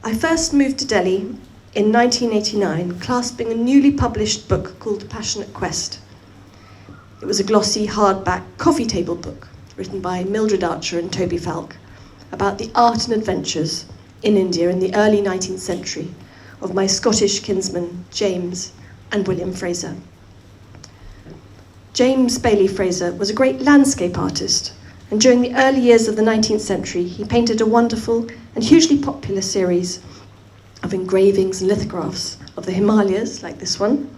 I first moved to Delhi in 1989, clasping a newly published book called Passionate Quest. It was a glossy, hardback coffee table book written by Mildred Archer and Toby Falk about the art and adventures in India in the early 19th century of my Scottish kinsmen, James and William Fraser. James Bailey Fraser was a great landscape artist, and during the early years of the 19th century, he painted a wonderful and hugely popular series of engravings and lithographs of the Himalayas, like this one,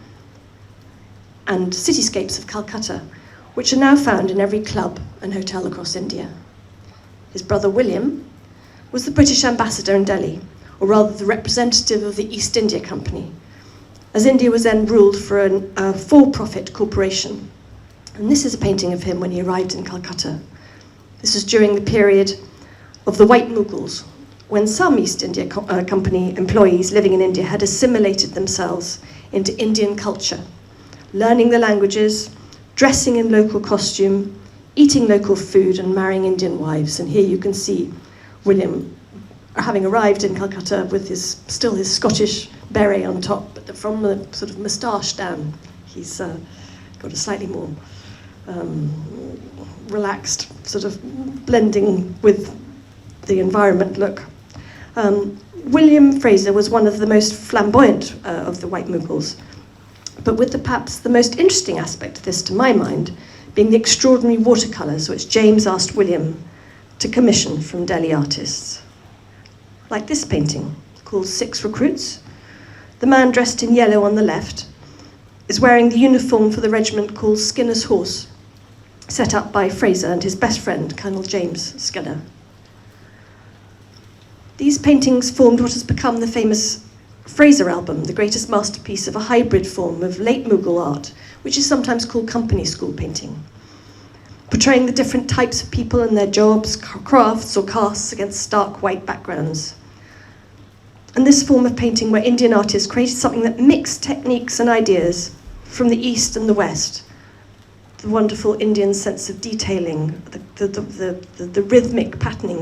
and cityscapes of Calcutta, which are now found in every club and hotel across India. His brother William was the British ambassador in Delhi, or rather the representative of the East India Company, as India was then ruled for a for-profit corporation. And this is a painting of him when he arrived in Calcutta. This was during the period of the White Mughals, when some East India Company employees living in India had assimilated themselves into Indian culture, learning the languages, dressing in local costume, eating local food, and marrying Indian wives. And here you can see William having arrived in Calcutta with still his Scottish beret on top, but from the sort of moustache down, he's got a slightly more relaxed, sort of blending with the environment look. William Fraser was one of the most flamboyant of the White Mughals, but with perhaps the most interesting aspect of this, to my mind, being the extraordinary watercolours which James asked William to commission from Delhi artists. Like this painting, called Six Recruits. The man dressed in yellow on the left is wearing the uniform for the regiment called Skinner's Horse, set up by Fraser and his best friend, Colonel James Skinner. These paintings formed what has become the famous Fraser album, the greatest masterpiece of a hybrid form of late Mughal art, which is sometimes called company school painting, portraying the different types of people and their jobs, crafts or castes against stark white backgrounds. And this form of painting where Indian artists created something that mixed techniques and ideas from the East and the West, the wonderful Indian sense of detailing, the rhythmic patterning.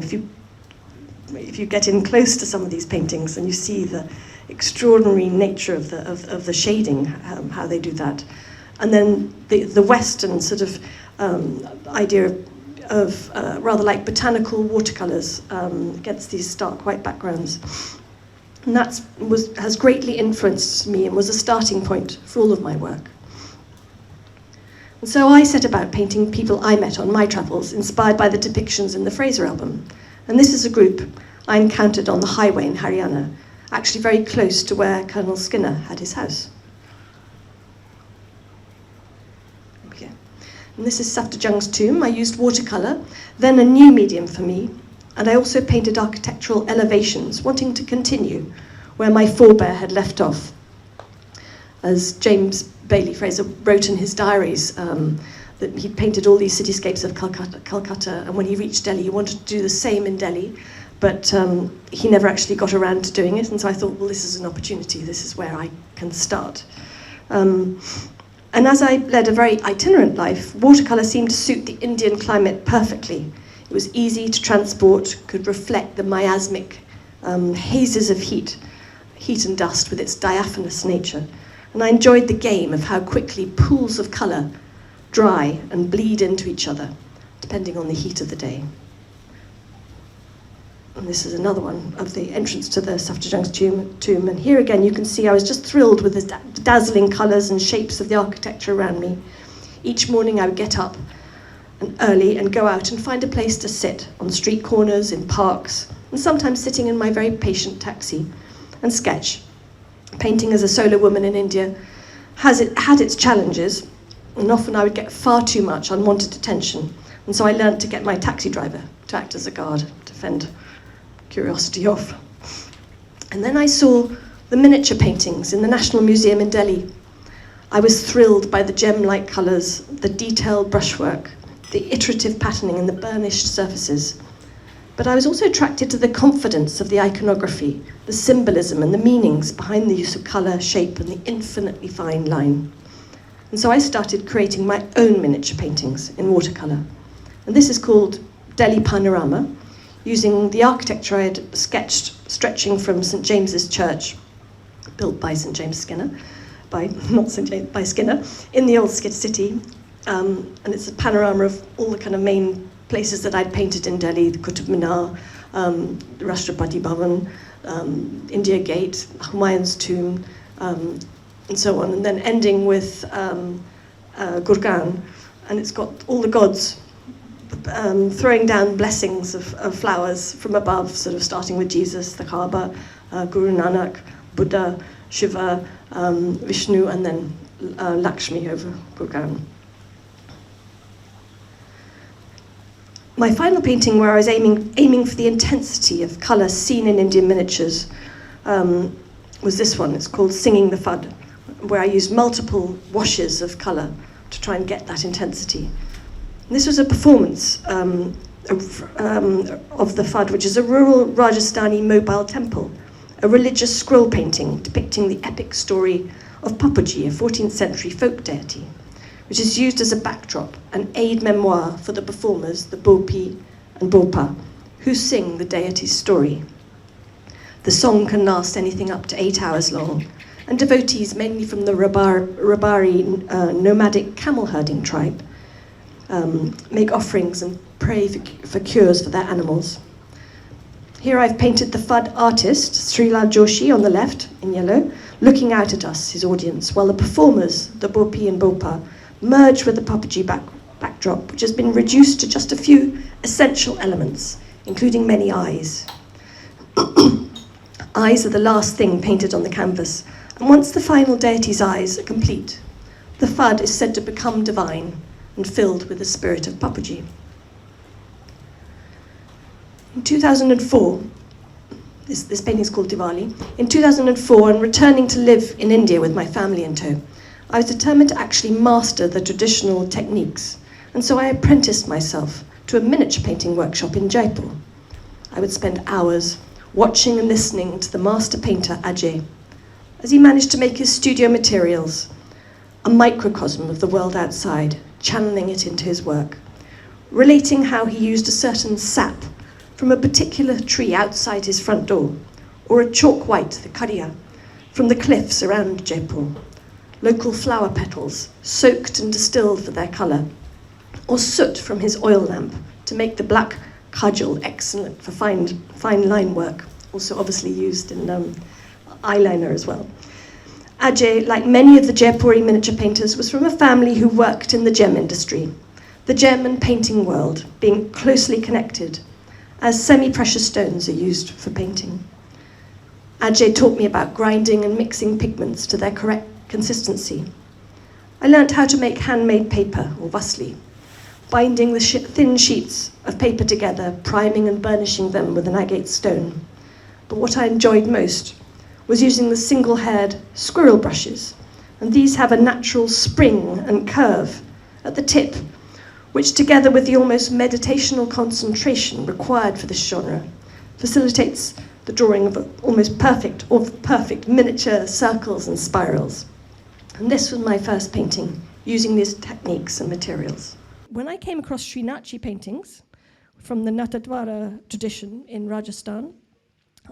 If you get in close to some of these paintings and you see the extraordinary nature of the shading, how they do that. And then the Western sort of idea of rather like botanical watercolours against these stark white backgrounds. And that has greatly influenced me and was a starting point for all of my work. And so I set about painting people I met on my travels, inspired by the depictions in the Fraser album. And this is a group I encountered on the highway in Haryana, actually very close to where Colonel Skinner had his house. Okay. And this is Safdarjung's tomb. I used watercolour, then a new medium for me, and I also painted architectural elevations, wanting to continue where my forebear had left off. As James Bailey Fraser wrote in his diaries, that he painted all these cityscapes of Calcutta, and when he reached Delhi, he wanted to do the same in Delhi, but he never actually got around to doing it, and so I thought, well, this is an opportunity, this is where I can start. And as I led a very itinerant life, watercolour seemed to suit the Indian climate perfectly. It was easy to transport, could reflect the miasmic hazes of heat and dust with its diaphanous nature. And I enjoyed the game of how quickly pools of colour dry and bleed into each other, depending on the heat of the day. And this is another one of the entrance to the Safdarjung's tomb. And here again, you can see I was just thrilled with the dazzling colours and shapes of the architecture around me. Each morning I would get up early and go out and find a place to sit on street corners, in parks, and sometimes sitting in my very patient taxi and sketch. Painting as a solo woman in India had its challenges, and often I would get far too much unwanted attention, and so I learned to get my taxi driver to act as a guard to fend curiosity off. And then I saw the miniature paintings in the National Museum in Delhi. I was thrilled by the gem-like colours, the detailed brushwork, the iterative patterning and the burnished surfaces. But I was also attracted to the confidence of the iconography, the symbolism and the meanings behind the use of colour, shape and the infinitely fine line. And so I started creating my own miniature paintings in watercolour. And this is called Delhi Panorama. using the architecture I had sketched stretching from St James's Church, built by St James Skinner, by Skinner, in the old city. And it's a panorama of all the kind of main places that I'd painted in Delhi, the Qutub Minar, the Rashtrapati Bhavan, India Gate, Humayun's tomb, and so on. And then ending with Gurgaon, and it's got all the gods throwing down blessings of flowers from above, sort of starting with Jesus, the Kaaba, Guru Nanak, Buddha, Shiva, Vishnu, and then Lakshmi over Gurgaon. My final painting, where I was aiming for the intensity of colour seen in Indian miniatures, was this one. It's called Singing the Fud, where I used multiple washes of colour to try and get that intensity. And this was a performance of the Fud, which is a rural Rajasthani mobile temple, a religious scroll painting depicting the epic story of Papuji, a 14th century folk deity, which is used as a backdrop, an aid memoir for the performers, the Bopi and Bopa, who sing the deity's story. The song can last anything up to 8 hours long, and devotees, mainly from the Rabari nomadic camel herding tribe, make offerings and pray for cures for their animals. Here I've painted the Fud artist, Srilal Joshi, on the left, in yellow, looking out at us, his audience, while the performers, the Bopi and Bopa, merge with the Papuji backdrop, which has been reduced to just a few essential elements, including many eyes. Eyes are the last thing painted on the canvas, and once the final deity's eyes are complete, the Fud is said to become divine and filled with the spirit of Papuji. In 2004, this painting is called Diwali. In 2004, and returning to live in India with my family in tow, I was determined to actually master the traditional techniques, and so I apprenticed myself to a miniature painting workshop in Jaipur. I would spend hours watching and listening to the master painter Ajay, as he managed to make his studio materials a microcosm of the world outside, channeling it into his work, relating how he used a certain sap from a particular tree outside his front door, or a chalk white, the kariya, from the cliffs around Jaipur, local flower petals soaked and distilled for their colour, or soot from his oil lamp to make the black kajal excellent for fine line work, also obviously used in eyeliner as well. Ajay, like many of the Jaipuri miniature painters, was from a family who worked in the gem industry, the gem and painting world being closely connected, as semi-precious stones are used for painting. Ajay taught me about grinding and mixing pigments to their correct consistency. I learnt how to make handmade paper, or vasli, binding the thin sheets of paper together, priming and burnishing them with an agate stone. But what I enjoyed most was using the single-haired squirrel brushes, and these have a natural spring and curve at the tip, which together with the almost meditational concentration required for this genre, facilitates the drawing of almost perfect miniature circles and spirals. And this was my first painting, using these techniques and materials. When I came across Srinachi paintings from the Natadwara tradition in Rajasthan,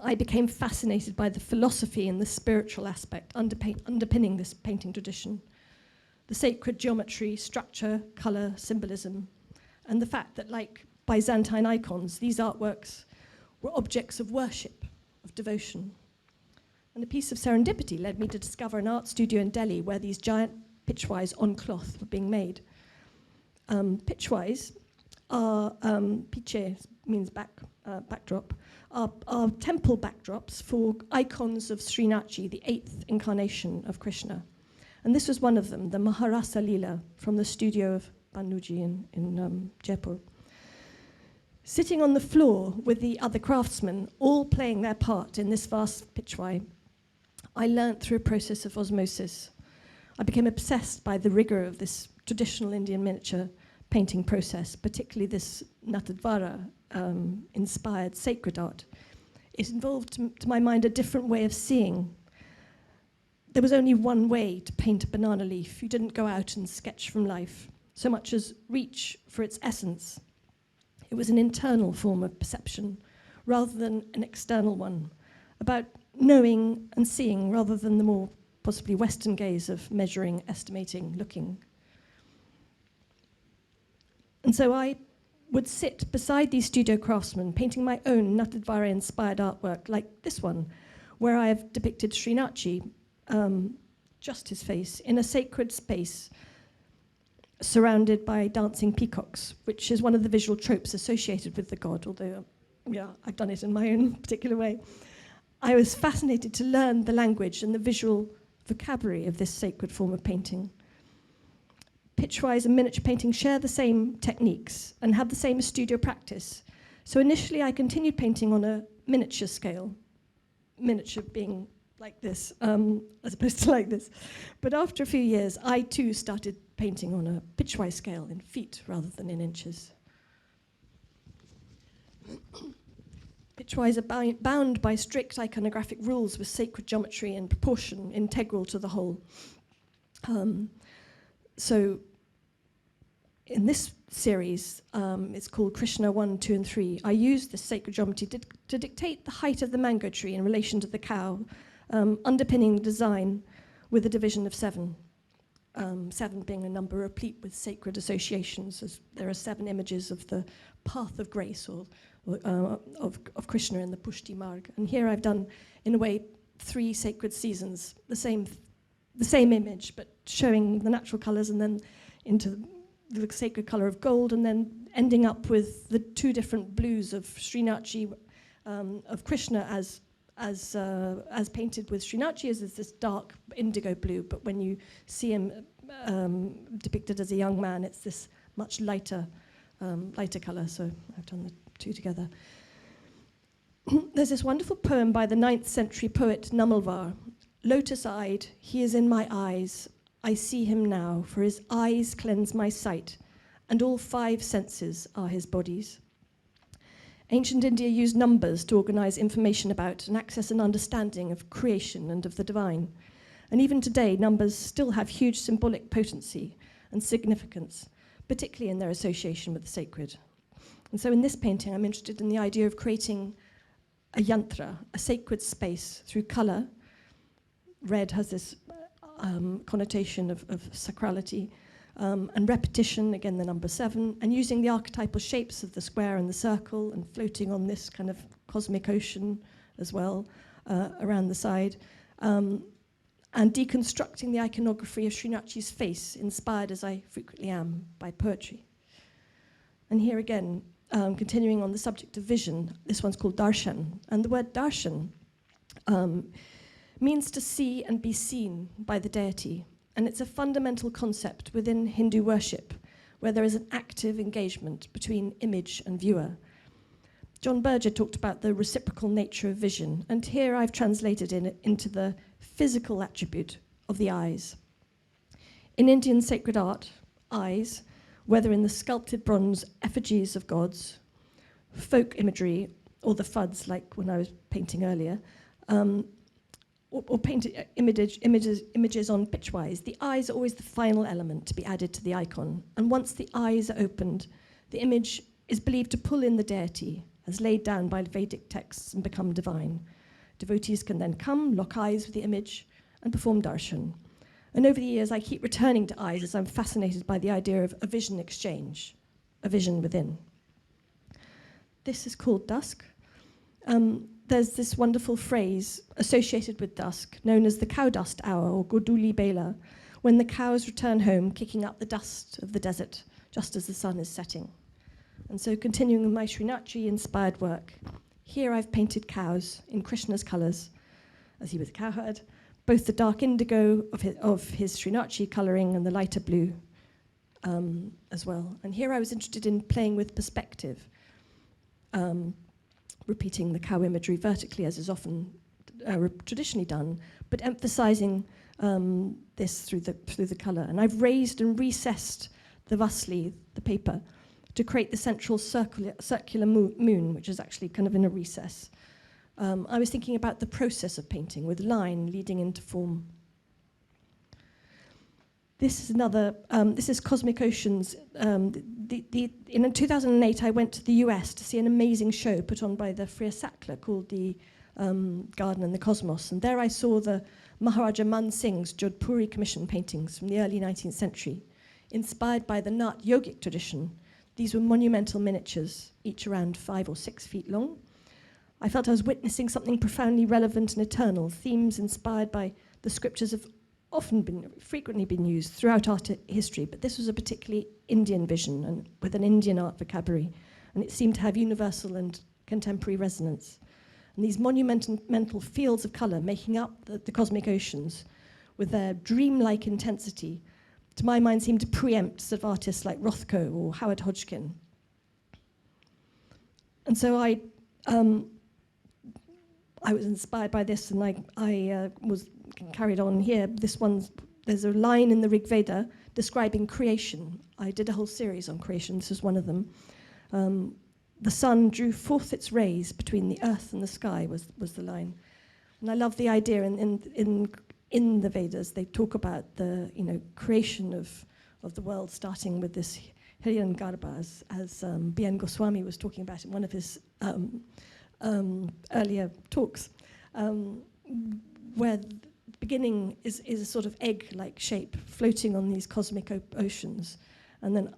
I became fascinated by the philosophy and the spiritual aspect underpinning this painting tradition. The sacred geometry, structure, colour, symbolism, and the fact that, like Byzantine icons, these artworks were objects of worship, of devotion. And a piece of serendipity led me to discover an art studio in Delhi where these giant pitchwise on cloth were being made. Pitchwise are, piche means backdrop, are temple backdrops for icons of Srinachi, the 8th incarnation of Krishna. And this was one of them, the Maharasa Leela from the studio of Banuji in Jaipur. Sitting on the floor with the other craftsmen, all playing their part in this vast pitchwai, I learnt through a process of osmosis. I became obsessed by the rigour of this traditional Indian miniature painting process, particularly this Natadvara inspired sacred art. It involved, to my mind, a different way of seeing. There was only one way to paint a banana leaf. You didn't go out and sketch from life, so much as reach for its essence. It was an internal form of perception rather than an external one, about knowing and seeing rather than the more possibly Western gaze of measuring, estimating, looking. And so I would sit beside these studio craftsmen painting my own Natadvara-inspired artwork like this one, where I have depicted Srinathji, just his face, in a sacred space surrounded by dancing peacocks, which is one of the visual tropes associated with the god, although, yeah, I've done it in my own particular way. I was fascinated to learn the language and the visual vocabulary of this sacred form of painting. Pitchwise and miniature painting share the same techniques and have the same studio practice. So initially I continued painting on a miniature scale, miniature being like this, as opposed to like this. But after a few years, I too started painting on a pitchwise scale in feet rather than in inches. Pitchwise are bound by strict iconographic rules with sacred geometry and proportion integral to the whole. So in this series, it's called Krishna 1, 2, and 3. I used this sacred geometry to dictate the height of the mango tree in relation to the cow, underpinning the design with a division of 7. 7 being a number replete with sacred associations, as there are 7 images of the path of grace or of Krishna in the Pushti Marg. And here I've done, in a way, 3 sacred seasons, the same image, but showing the natural colours and then into the sacred colour of gold, and then ending up with the 2 different blues of Srinathji, of Krishna as painted with Srinathji as this dark indigo blue, but when you see him depicted as a young man, it's this much lighter colour, so I've done the 2 together. There's this wonderful poem by the 9th century poet Namalvar. Lotus-eyed, he is in my eyes, I see him now, for his eyes cleanse my sight, and all 5 senses are his bodies. Ancient India used numbers to organize information about and access an understanding of creation and of the divine. And even today, numbers still have huge symbolic potency and significance, particularly in their association with the sacred. And so in this painting, I'm interested in the idea of creating a yantra, a sacred space, through color. Red has this connotation of sacrality, and repetition, again the number 7, and using the archetypal shapes of the square and the circle and floating on this kind of cosmic ocean as well around the side, and deconstructing the iconography of Srinathji's face, inspired as I frequently am by poetry. And here again, continuing on the subject of vision, this one's called darshan, and the word darshan means to see and be seen by the deity. And it's a fundamental concept within Hindu worship, where there is an active engagement between image and viewer. John Berger talked about the reciprocal nature of vision, and here I've translated it into the physical attribute of the eyes. In Indian sacred art, eyes, whether in the sculpted bronze effigies of gods, folk imagery, or the fuds, like when I was painting earlier, or painted images on pitchwise, the eyes are always the final element to be added to the icon. And once the eyes are opened, the image is believed to pull in the deity, as laid down by Vedic texts, and become divine. Devotees can then come, lock eyes with the image, and perform darshan. And over the years, I keep returning to eyes as I'm fascinated by the idea of a vision exchange, a vision within. This is called dusk. There's this wonderful phrase associated with dusk, known as the cow dust hour, or Goduli Bela, when the cows return home, kicking up the dust of the desert, just as the sun is setting. And so continuing with my Srinathji-inspired work, here I've painted cows in Krishna's colours, as he was a cowherd, both the dark indigo of his Srinathji colouring and the lighter blue as well. And here I was interested in playing with perspective, repeating the cow imagery vertically, as is often traditionally done, but emphasizing this through the color. And I've raised and recessed the vasli, the paper, to create the central circular moon, which is actually kind of in a recess. I was thinking about the process of painting, with line leading into form. This is another, this is Cosmic Oceans. In 2008, I went to the US to see an amazing show put on by the Freer Sackler called the Garden and the Cosmos. And there I saw the Maharaja Man Singh's Jodhpuri commission paintings from the early 19th century. Inspired by the Nat yogic tradition, these were monumental miniatures, each around 5 or 6 feet long. I felt I was witnessing something profoundly relevant and eternal, themes inspired by the scriptures have frequently been used throughout art history, but this was a particularly Indian vision and with an Indian art vocabulary, and it seemed to have universal and contemporary resonance. And these monumental fields of colour making up the cosmic oceans with their dreamlike intensity, to my mind, seemed to preempt sort of artists like Rothko or Howard Hodgkin. And so I was inspired by this, and I was carried on here. There's a line in the Rig Veda describing creation. I did a whole series on creation. This is one of them. The sun drew forth its rays between the earth and the sky was the line. And I love the idea in the Vedas. They talk about the creation of the world, starting with this Hiranyagarbha, as B.N. Goswami was talking about in one of his earlier talks, where the beginning is a sort of egg-like shape floating on these cosmic oceans. And then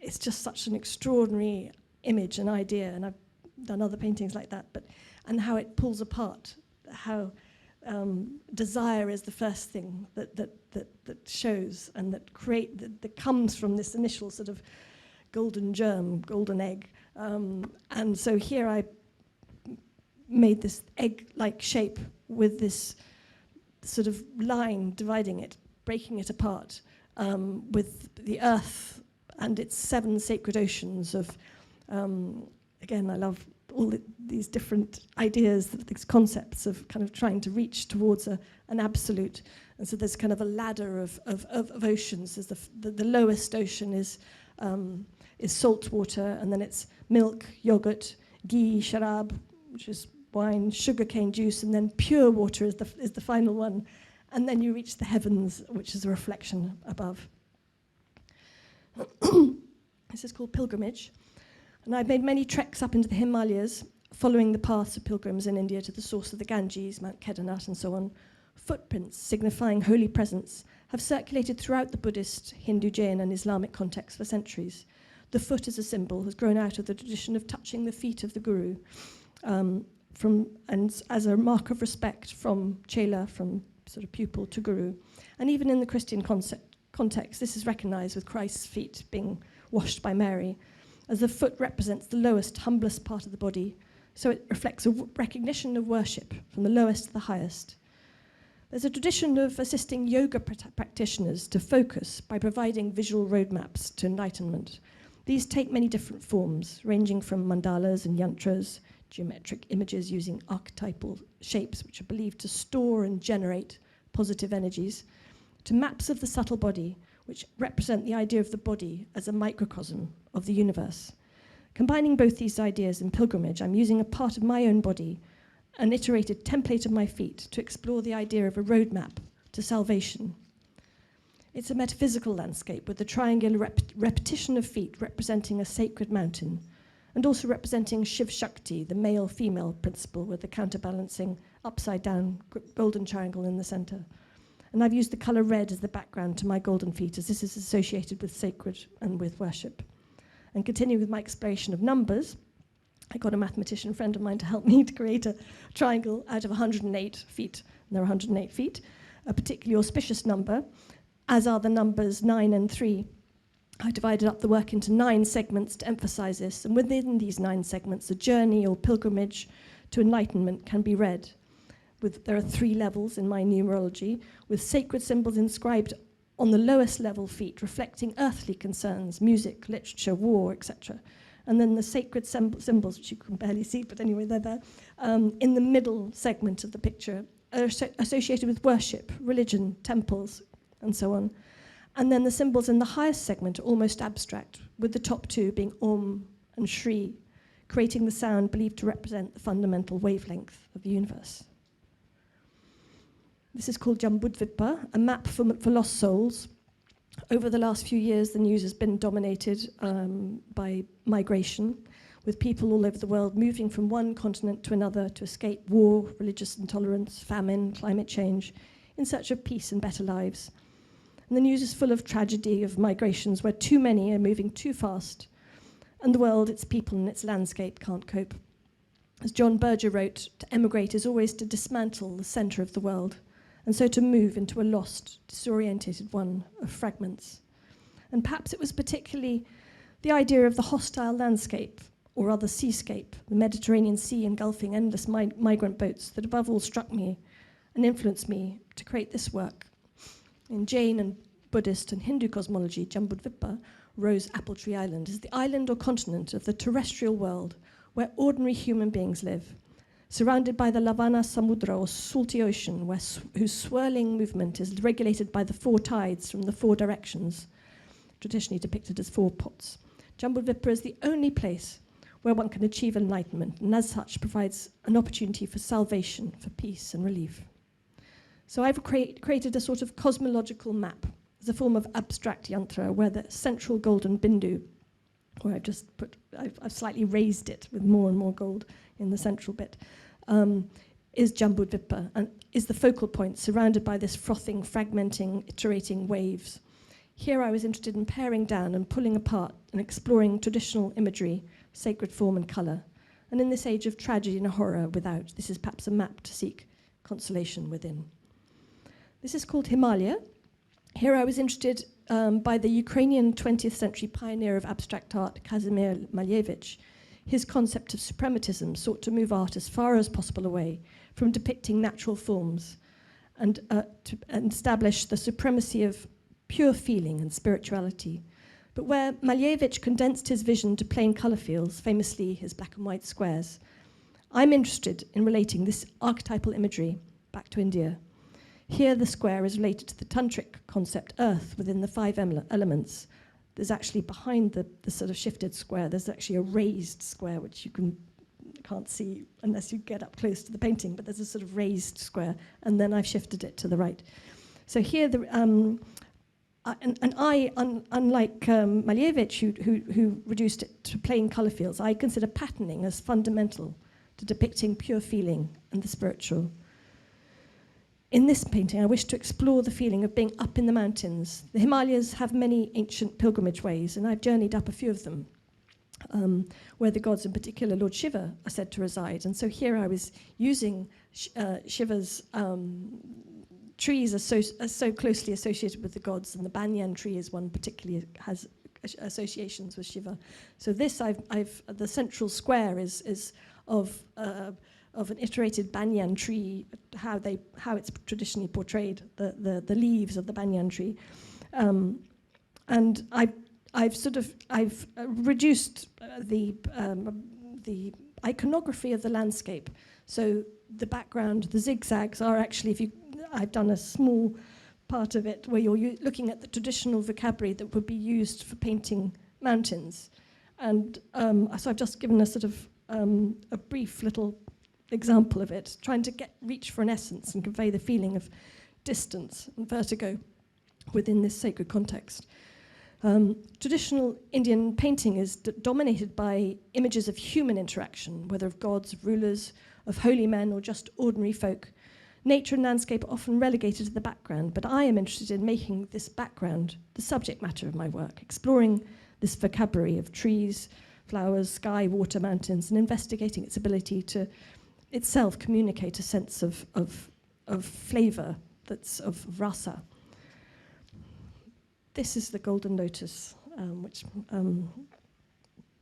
it's just such an extraordinary image and idea, and I've done other paintings like that, and how it pulls apart, how desire is the first thing that shows and that comes from this initial sort of golden germ, golden egg. And so here I made this egg-like shape with this sort of line dividing it, breaking it apart, with the earth and its 7 sacred oceans of, again, I love all these different ideas, these concepts of kind of trying to reach towards an absolute. And so there's kind of a ladder of oceans. There's the lowest ocean is salt water, and then it's milk, yogurt, ghee, sharab, which is wine, sugarcane juice, and then pure water is the final one. And then you reach the heavens, which is a reflection above. This is called pilgrimage. And I've made many treks up into the Himalayas, following the paths of pilgrims in India to the source of the Ganges, Mount Kedarnath, and so on. Footprints signifying holy presence have circulated throughout the Buddhist, Hindu, Jain, and Islamic context for centuries. The foot as a symbol has grown out of the tradition of touching the feet of the Guru, and as a mark of respect from Chela, from sort of pupil to Guru. And even in the Christian context, this is recognized with Christ's feet being washed by Mary, as the foot represents the lowest, humblest part of the body, so it reflects a recognition of worship from the lowest to the highest. There's a tradition of assisting yoga practitioners to focus by providing visual roadmaps to enlightenment. These take many different forms, ranging from mandalas and yantras, geometric images using archetypal shapes which are believed to store and generate positive energies, to maps of the subtle body, which represent the idea of the body as a microcosm of the universe. Combining both these ideas in pilgrimage, I'm using a part of my own body, an iterated template of my feet, to explore the idea of a roadmap to salvation. It's a metaphysical landscape with the triangular repetition of feet representing a sacred mountain, and also representing Shiv Shakti, the male-female principle, with the counterbalancing upside-down golden triangle in the center. And I've used the color red as the background to my golden feet, as this is associated with sacred and with worship. And continuing with my exploration of numbers, I got a mathematician friend of mine to help me to create a triangle out of 108 feet. And there are 108 feet, a particularly auspicious number, as are the numbers 9 and 3. I divided up the work into 9 segments to emphasize this, and within these 9 segments, a journey or pilgrimage to enlightenment can be read. There are 3 levels in my numerology, with sacred symbols inscribed on the lowest level feet, reflecting earthly concerns, music, literature, war, etc. And then the sacred symbols, which you can barely see, but anyway, they're there, in the middle segment of the picture, are associated with worship, religion, temples, and so on. And then the symbols in the highest segment are almost abstract, with the top 2 being Om and Shri, creating the sound believed to represent the fundamental wavelength of the universe. This is called Jambudvipa, a map for lost souls, Over the last few years, the news has been dominated by migration, with people all over the world moving from one continent to another to escape war, religious intolerance, famine, climate change, in search of peace and better lives. And the news is full of tragedy of migrations where too many are moving too fast, and the world, its people and its landscape can't cope. As John Berger wrote, to emigrate is always to dismantle the centre of the world, and so to move into a lost, disorientated one of fragments. And perhaps it was particularly the idea of the hostile landscape, or rather seascape, the Mediterranean Sea engulfing endless migrant boats, that above all struck me and influenced me to create this work. In Jain and Buddhist and Hindu cosmology, Jambudvipa, Rose Apple Tree Island, is the island or continent of the terrestrial world where ordinary human beings live, surrounded by the Lavana Samudra, or salty ocean, whose swirling movement is regulated by the four tides from the four directions, traditionally depicted as four pots. Jambudvipa is the only place where one can achieve enlightenment, and as such provides an opportunity for salvation, for peace and relief. So I've created a sort of cosmological map as a form of abstract yantra, where the central golden bindu, where I've slightly raised it with more and more gold in the central bit, is Jambudvipa, and is the focal point surrounded by this frothing, fragmenting, iterating waves. Here I was interested in paring down and pulling apart and exploring traditional imagery, sacred form and colour. And in this age of tragedy and horror without, this is perhaps a map to seek consolation within. This is called Himalaya. Here I was interested by the Ukrainian 20th century pioneer of abstract art, Kazimir Malevich. His concept of suprematism sought to move art as far as possible away from depicting natural forms and establish the supremacy of pure feeling and spirituality. But where Malevich condensed his vision to plain colour fields, famously his black and white squares, I'm interested in relating this archetypal imagery back to India. Here the square is related to the tantric concept earth within the five elements. There's actually behind the sort of shifted square, there's actually a raised square, which you can't see unless you get up close to the painting, but there's a sort of raised square, and then I've shifted it to the right. So here, unlike Malevich, who reduced it to plain colour fields, I consider patterning as fundamental to depicting pure feeling and the spiritual. In this painting, I wish to explore the feeling of being up in the mountains. The Himalayas have many ancient pilgrimage ways, and I've journeyed up a few of them, where the gods, in particular Lord Shiva, are said to reside. And so here I was using Shiva's trees are so closely associated with the gods, and the banyan tree is one particularly has associations with Shiva. So this, the central square is of an iterated banyan tree, how it's traditionally portrayed, the leaves of the banyan tree, and I've reduced the iconography of the landscape. So the background, the zigzags are actually, I've done a small part of it where you're looking at the traditional vocabulary that would be used for painting mountains, and so I've just given a sort of a brief little example of it, trying to reach for an essence and convey the feeling of distance and vertigo within this sacred context. Traditional Indian painting is dominated by images of human interaction, whether of gods, of rulers, of holy men, or just ordinary folk. Nature and landscape are often relegated to the background, but I am interested in making this background the subject matter of my work, exploring this vocabulary of trees, flowers, sky, water, mountains, and investigating its ability to itself communicate a sense of flavour, that's of rasa. This is the golden lotus, which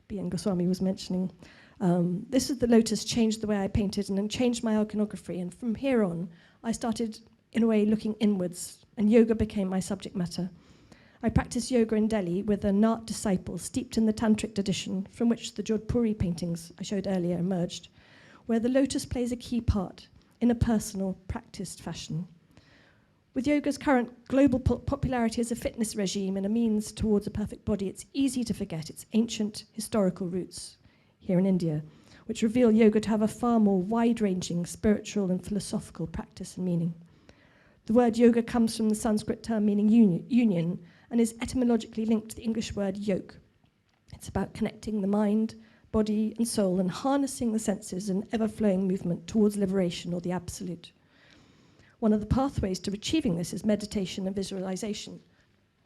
B.N. Goswami was mentioning. This is the lotus changed the way I painted and then changed my iconography. And from here on, I started, in a way, looking inwards, and yoga became my subject matter. I practiced yoga in Delhi with a Nath disciple steeped in the tantric tradition from which the Jodhpuri paintings I showed earlier emerged, where the lotus plays a key part in a personal, practiced fashion. With yoga's current global popularity as a fitness regime and a means towards a perfect body, it's easy to forget its ancient historical roots here in India, which reveal yoga to have a far more wide-ranging spiritual and philosophical practice and meaning. The word yoga comes from the Sanskrit term meaning union, and is etymologically linked to the English word yoke. It's about connecting the mind, body, and soul and harnessing the senses in ever-flowing movement towards liberation or the absolute. One of the pathways to achieving this is meditation and visualization,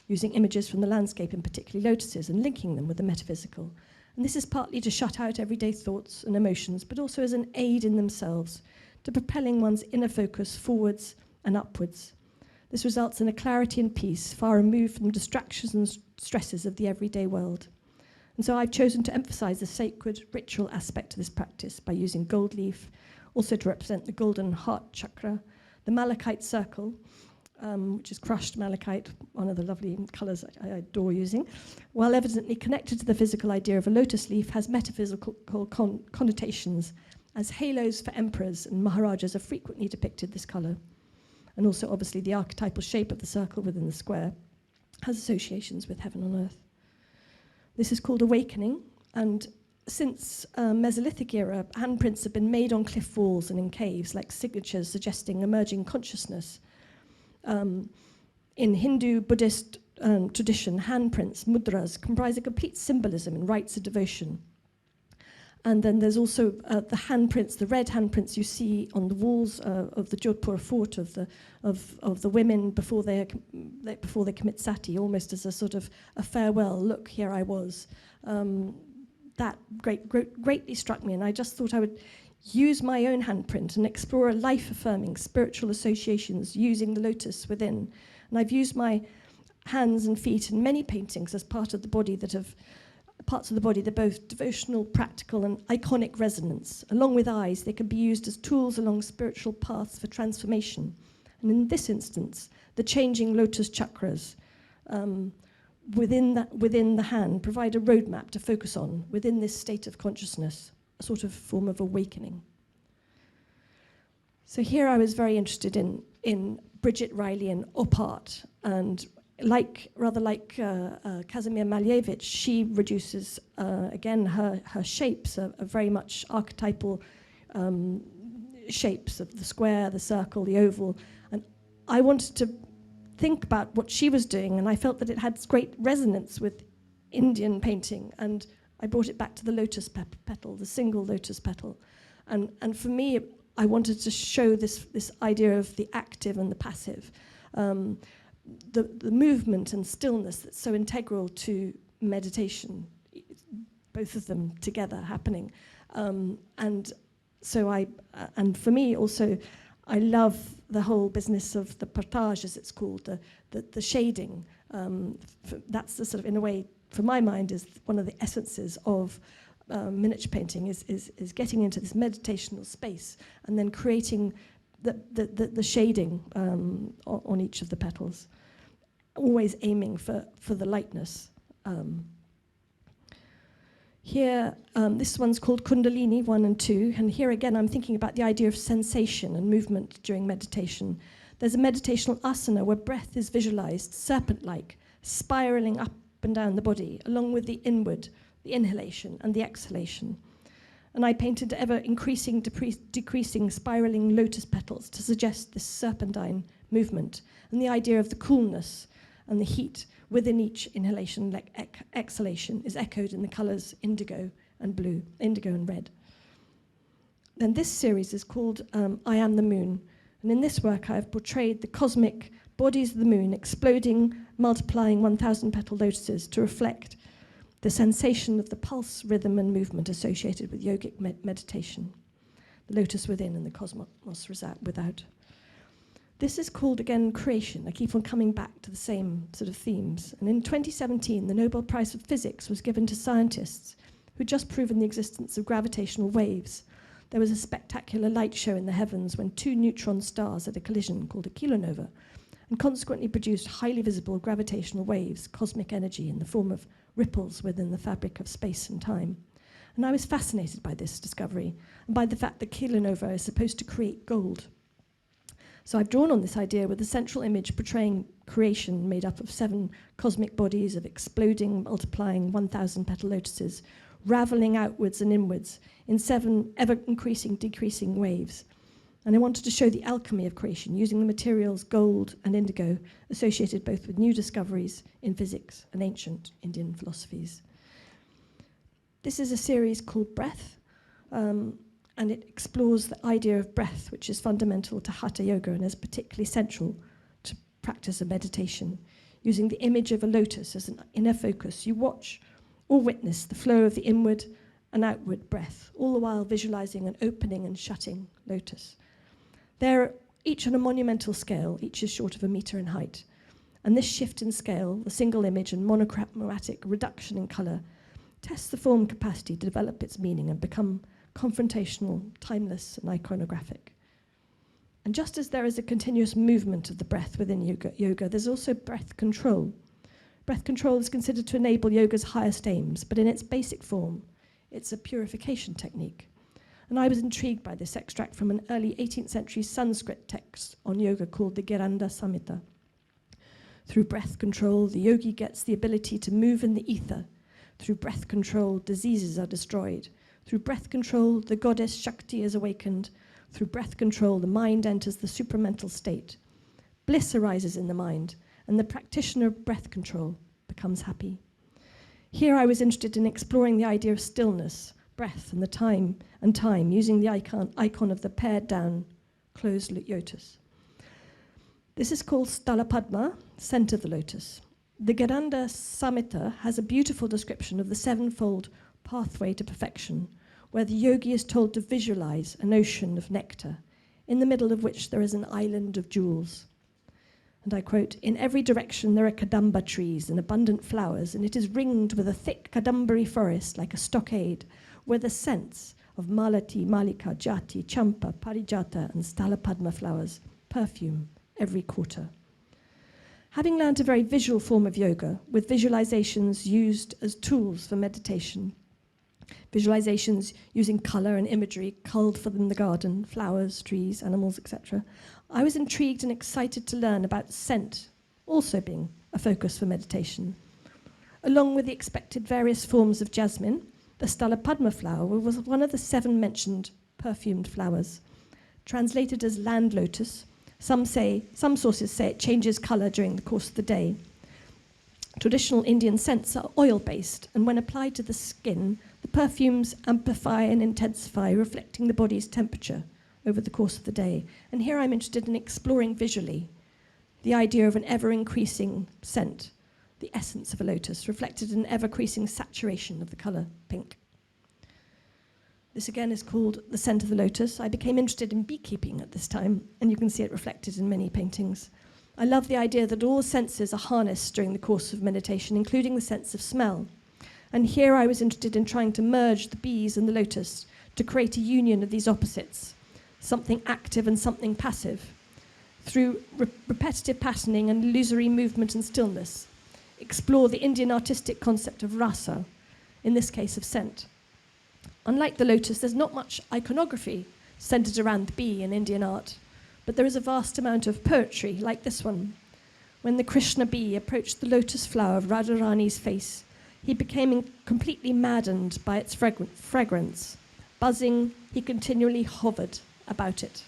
using images from the landscape, and particularly lotuses, and linking them with the metaphysical. And this is partly to shut out everyday thoughts and emotions, but also as an aid in themselves to propelling one's inner focus forwards and upwards. This results in a clarity and peace far removed from distractions and stresses of the everyday world. And so I've chosen to emphasize the sacred ritual aspect of this practice by using gold leaf, also to represent the golden heart chakra, the malachite circle, which is crushed malachite, one of the lovely colors I adore using, while evidently connected to the physical idea of a lotus leaf, has metaphysical connotations, as halos for emperors and maharajas are frequently depicted this color. And also, obviously, the archetypal shape of the circle within the square has associations with heaven on earth. This is called awakening, and since Mesolithic era, handprints have been made on cliff walls and in caves, like signatures suggesting emerging consciousness. In Hindu, Buddhist tradition, handprints, mudras, comprise a complete symbolism and rites of devotion. And then there's also the handprints, the red handprints you see on the walls of the Jodhpur fort of the women before they commit sati, almost as a sort of a farewell. Look, here I was. That greatly struck me, and I just thought I would use my own handprint and explore life-affirming spiritual associations using the lotus within. And I've used my hands and feet in many paintings as part of the body that have parts of the body that are both devotional, practical, and iconic resonance. Along with eyes, they can be used as tools along spiritual paths for transformation. And in this instance, the changing lotus chakras within the hand provide a roadmap to focus on within this state of consciousness, a sort of form of awakening. So here I was very interested in Bridget Riley and op art, and rather like Kazimir Malevich, she reduces, again, her shapes are very much archetypal shapes of the square, the circle, the oval. And I wanted to think about what she was doing, and I felt that it had great resonance with Indian painting, and I brought it back to the lotus petal, the single lotus petal. And for me, I wanted to show this idea of the active and the passive. The movement and stillness that's so integral to meditation, both of them together happening. And for me also, I love the whole business of the partage, as it's called, the shading. That's the sort of, in a way, for my mind, is one of the essences of miniature painting, is getting into this meditational space and then creating the shading on each of the petals, always aiming for the lightness. Here, this one's called Kundalini One and Two, and here again I'm thinking about the idea of sensation and movement during meditation. There's a meditational asana where breath is visualized, serpent-like, spiraling up and down the body, along with the inward, the inhalation and the exhalation. And I painted ever-increasing, decreasing, spiraling lotus petals to suggest this serpentine movement and the idea of the coolness and the heat within each inhalation, like exhalation, is echoed in the colors indigo and blue, indigo and red. Then this series is called I Am the Moon. And in this work, I have portrayed the cosmic bodies of the moon exploding, multiplying 1,000 petal lotuses to reflect the sensation of the pulse, rhythm, and movement associated with yogic meditation. The lotus within and the cosmos without. This is called, again, creation. I keep on coming back to the same sort of themes. And in 2017, the Nobel Prize for Physics was given to scientists who'd just proven the existence of gravitational waves. There was a spectacular light show in the heavens when two neutron stars had a collision called a kilonova, and consequently produced highly visible gravitational waves, cosmic energy in the form of ripples within the fabric of space and time. And I was fascinated by this discovery, and by the fact that kilonova is supposed to create gold. So I've drawn on this idea with the central image portraying creation made up of 7 cosmic bodies of exploding, multiplying 1,000 petal lotuses, raveling outwards and inwards in 7 ever-increasing, decreasing waves. And I wanted to show the alchemy of creation using the materials gold and indigo associated both with new discoveries in physics and ancient Indian philosophies. This is a series called Breath, and it explores the idea of breath, which is fundamental to Hatha Yoga and is particularly central to practice of meditation. Using the image of a lotus as an inner focus, you watch or witness the flow of the inward and outward breath, all the while visualizing an opening and shutting lotus. They're each on a monumental scale, each is short of a meter in height. And this shift in scale, the single image and monochromatic reduction in color, tests the form capacity to develop its meaning and become confrontational, timeless, and iconographic. And just as there is a continuous movement of the breath within yoga, there's also breath control. Breath control is considered to enable yoga's highest aims, but in its basic form, it's a purification technique. And I was intrigued by this extract from an early 18th century Sanskrit text on yoga called the Giranda Samhita. Through breath control, the yogi gets the ability to move in the ether. Through breath control, diseases are destroyed. Through breath control, the goddess Shakti is awakened. Through breath control, the mind enters the supramental state. Bliss arises in the mind, and the practitioner of breath control becomes happy. Here I was interested in exploring the idea of stillness, breath, and time, using the icon of the pared down, closed lotus. This is called Sthala Padma, scent of the lotus. The Giranda Samhita has a beautiful description of the sevenfold pathway to perfection, where the yogi is told to visualize an ocean of nectar, in the middle of which there is an island of jewels. And I quote, "In every direction there are kadamba trees and abundant flowers, and it is ringed with a thick kadambari forest like a stockade, where the scents of malati, malika, jati, champa, parijata, and sthala padma flowers perfume every quarter." Having learned a very visual form of yoga, with visualizations used as tools for meditation, visualizations using color and imagery culled from the garden, flowers, trees, animals, etc., I was intrigued and excited to learn about scent also being a focus for meditation. Along with the expected various forms of jasmine, the Sthala Padma flower was one of the 7 mentioned perfumed flowers. Translated as land lotus, some sources say it changes color during the course of the day. Traditional Indian scents are oil-based, and when applied to the skin, the perfumes amplify and intensify, reflecting the body's temperature over the course of the day. And here I'm interested in exploring visually the idea of an ever-increasing scent, the essence of a lotus, reflected in an ever-increasing saturation of the color pink. This again is called the scent of the lotus. I became interested in beekeeping at this time, and you can see it reflected in many paintings. I love the idea that all senses are harnessed during the course of meditation, including the sense of smell. And here I was interested in trying to merge the bees and the lotus to create a union of these opposites, something active and something passive, through repetitive patterning and illusory movement and stillness. Explore the Indian artistic concept of rasa, in this case of scent. Unlike the lotus, there's not much iconography centered around the bee in Indian art, but there is a vast amount of poetry, like this one. When the Krishna bee approached the lotus flower of Radharani's face, he became completely maddened by its fragrance. Buzzing, he continually hovered about it.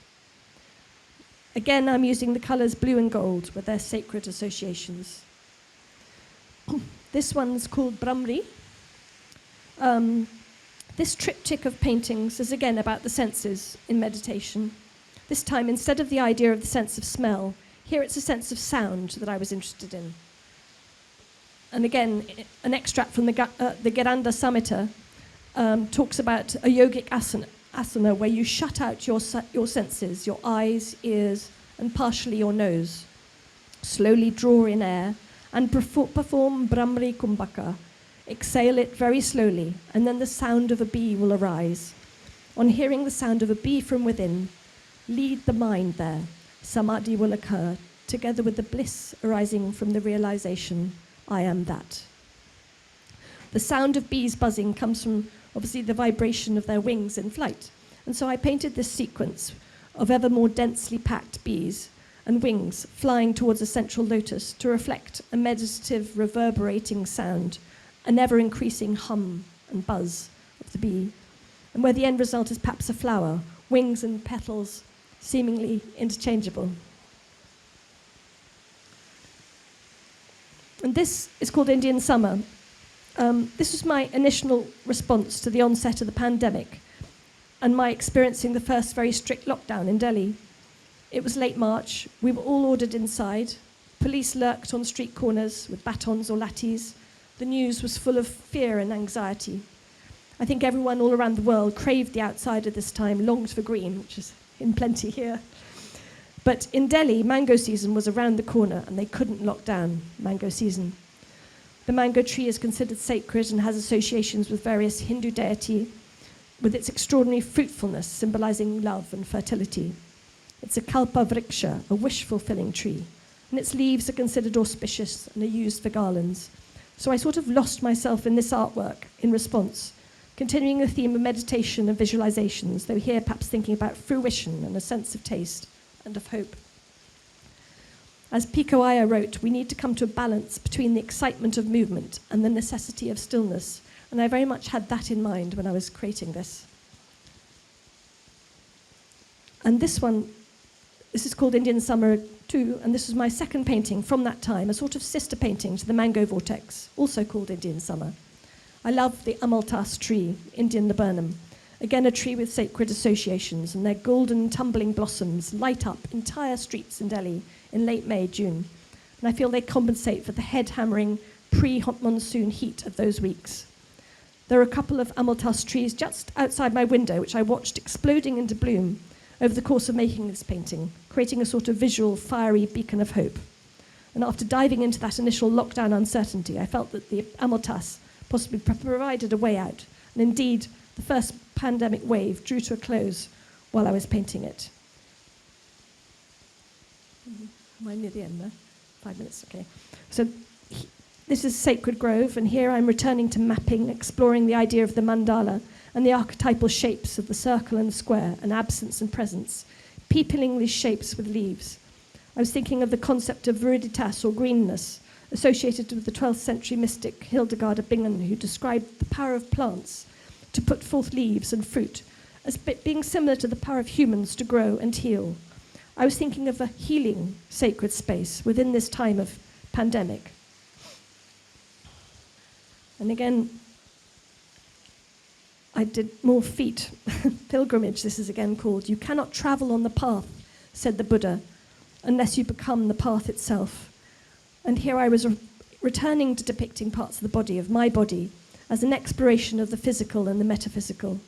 Again, I'm using the colors blue and gold with their sacred associations. This one's called Brahmri. This triptych of paintings is again about the senses in meditation. This time, instead of the idea of the sense of smell, here it's a sense of sound that I was interested in. And again, an extract from the Giranda Samhita talks about a yogic asana where you shut out your senses, your eyes, ears, and partially your nose. Slowly draw in air and perform Brahmari Kumbhaka. Exhale it very slowly, and then the sound of a bee will arise. On hearing the sound of a bee from within, lead the mind there. Samadhi will occur, together with the bliss arising from the realization, I am that. The sound of bees buzzing comes from, obviously, the vibration of their wings in flight. And so I painted this sequence of ever more densely packed bees and wings flying towards a central lotus to reflect a meditative, reverberating sound, an ever-increasing hum and buzz of the bee. And where the end result is perhaps a flower, wings and petals seemingly interchangeable. And this is called Indian Summer. This was my initial response to the onset of the pandemic and my experiencing the first very strict lockdown in Delhi. It was late March, we were all ordered inside, police lurked on street corners with batons or lathis. The news was full of fear and anxiety. I think everyone all around the world craved the outside at this time, longed for green, which is in plenty here. But in Delhi, mango season was around the corner and they couldn't lock down mango season. The mango tree is considered sacred and has associations with various Hindu deity, with its extraordinary fruitfulness symbolizing love and fertility. It's a kalpa vriksha, a wish-fulfilling tree, and its leaves are considered auspicious and are used for garlands. So I sort of lost myself in this artwork in response, continuing the theme of meditation and visualizations, though here perhaps thinking about fruition and a sense of taste and of hope. As Pico Iyer wrote, we need to come to a balance between the excitement of movement and the necessity of stillness, and I very much had that in mind when I was creating this. And this is called Indian Summer 2, and this was my second painting from that time, a sort of sister painting to the Mango Vortex, also called Indian Summer. I love the Amaltas tree, Indian laburnum, again a tree with sacred associations, and their golden tumbling blossoms light up entire streets in Delhi in late May, June. And I feel they compensate for the head-hammering pre-hot monsoon heat of those weeks. There are a couple of Amaltas trees just outside my window, which I watched exploding into bloom over the course of making this painting, creating a sort of visual, fiery beacon of hope. And after diving into that initial lockdown uncertainty, I felt that the Amaltas possibly provided a way out. And indeed, the first pandemic wave drew to a close while I was painting it. Am I near the end there? 5 minutes, okay. So this is Sacred Grove, and here I'm returning to mapping, exploring the idea of the mandala and the archetypal shapes of the circle and the square, and absence and presence, peopling these shapes with leaves. I was thinking of the concept of viriditas, or greenness, associated with the 12th century mystic Hildegard of Bingen, who described the power of plants to put forth leaves and fruit as being similar to the power of humans to grow and heal. I was thinking of a healing sacred space within this time of pandemic. And again, I did more feet. Pilgrimage, this is again called. You cannot travel on the path, said the Buddha, unless you become the path itself. And here I was returning to depicting parts of the body, of my body, as an exploration of the physical and the metaphysical.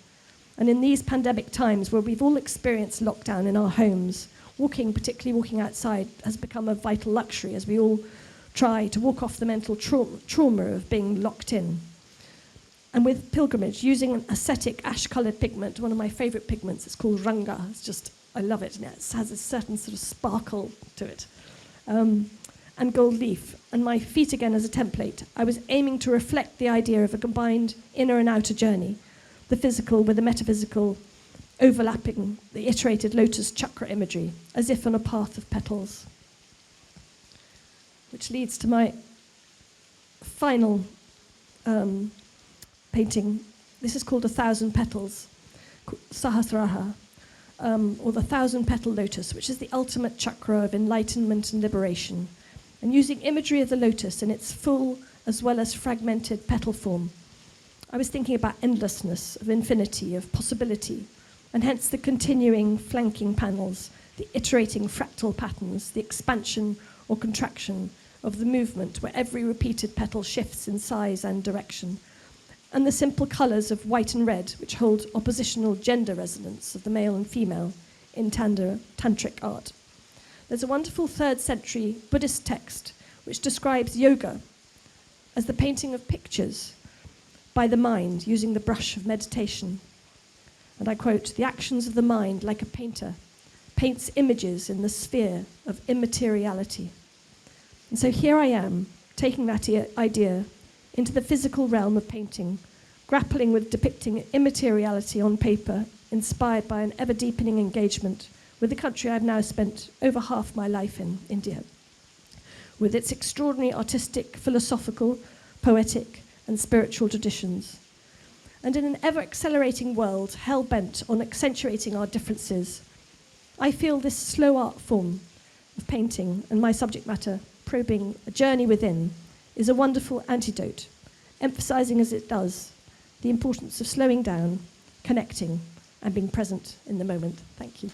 And in these pandemic times where we've all experienced lockdown in our homes, particularly walking outside, has become a vital luxury as we all try to walk off the mental trauma of being locked in. And with pilgrimage, using an ascetic ash-coloured pigment, one of my favourite pigments, it's called ranga. I love it, and it has a certain sort of sparkle to it. And gold leaf, and my feet again as a template. I was aiming to reflect the idea of a combined inner and outer journey, the physical with the metaphysical, overlapping the iterated Lotus chakra imagery, as if on a path of petals. Which leads to my final painting. This is called 1,000 Petals, Sahasraha, or the 1,000-petal lotus, which is the ultimate chakra of enlightenment and liberation. And using imagery of the lotus in its full as well as fragmented petal form, I was thinking about endlessness, of infinity, of possibility, and hence the continuing flanking panels, the iterating fractal patterns, the expansion or contraction of the movement where every repeated petal shifts in size and direction, and the simple colours of white and red, which hold oppositional gender resonance of the male and female in tantric art. There's a wonderful 3rd century Buddhist text which describes yoga as the painting of pictures by the mind using the brush of meditation. And I quote, "The actions of the mind, like a painter, paints images in the sphere of immateriality." And so here I am, taking that idea into the physical realm of painting, grappling with depicting immateriality on paper, inspired by an ever-deepening engagement with the country I've now spent over half my life in, India, with its extraordinary artistic, philosophical, poetic, and spiritual traditions. And in an ever-accelerating world, hell-bent on accentuating our differences, I feel this slow art form of painting and my subject matter, probing a journey within, is a wonderful antidote, emphasising as it does the importance of slowing down, connecting, and being present in the moment. Thank you.